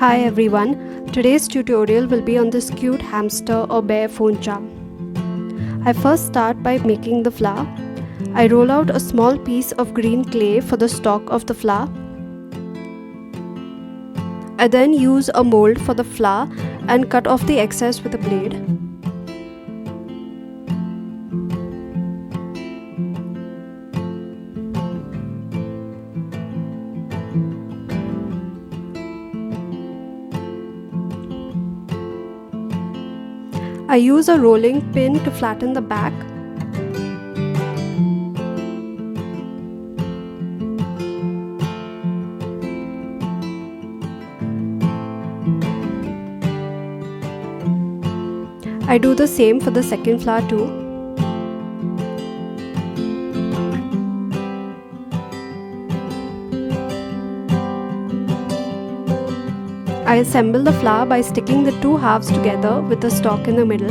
Hi everyone, today's tutorial will be on this cute hamster or bear phone charm. I first start by making the flower. I roll out a small piece of green clay for the stalk of the flower. I then use a mold for the flower and cut off the excess with a blade. I use a rolling pin to flatten the back. I do the same for the second flower too. I assemble the flower by sticking the two halves together with the stalk in the middle.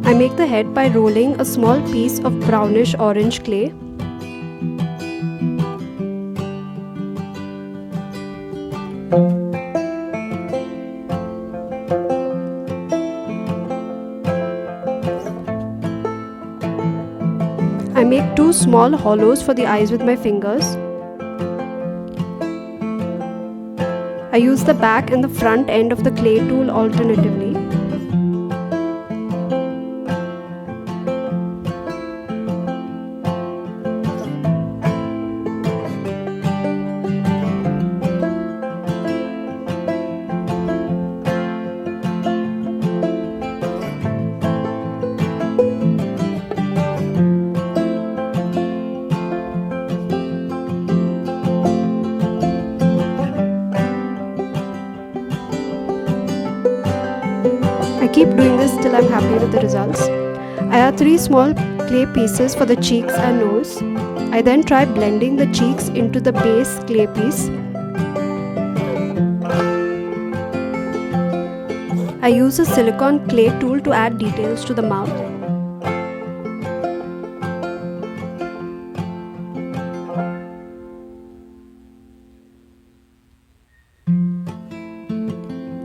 I make the head by rolling a small piece of brownish orange clay. I make two small hollows for the eyes with my fingers. I use the back and the front end of the clay tool alternatively. I keep doing this till I'm happy with the results. I add 3 small clay pieces for the cheeks and nose. I then try blending the cheeks into the base clay piece. I use a silicone clay tool to add details to the mouth.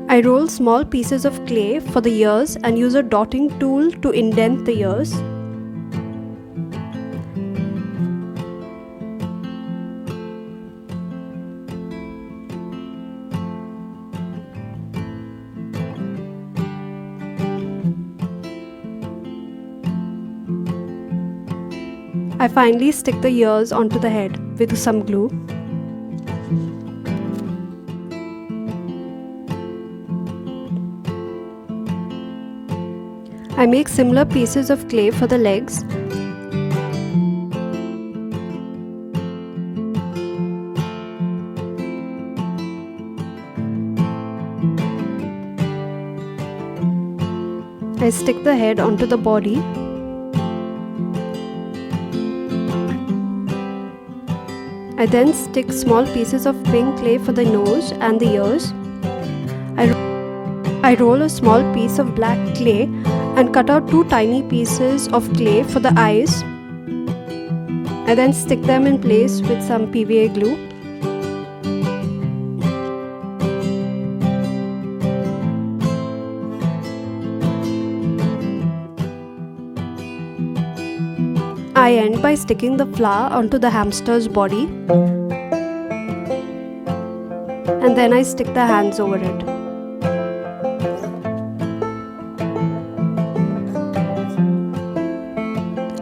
I roll small pieces of clay for the ears and use a dotting tool to indent the ears. I finally stick the ears onto the head with some glue. I make similar pieces of clay for the legs. I stick the head onto the body. I then stick small pieces of pink clay for the nose and the ears. I roll a small piece of black clay and cut out 2 tiny pieces of clay for the eyes. I then stick them in place with some PVA glue. I end by sticking the flower onto the hamster's body, and then I stick the hands over it.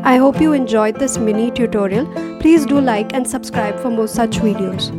I hope you enjoyed this mini tutorial. Please do like and subscribe for more such videos.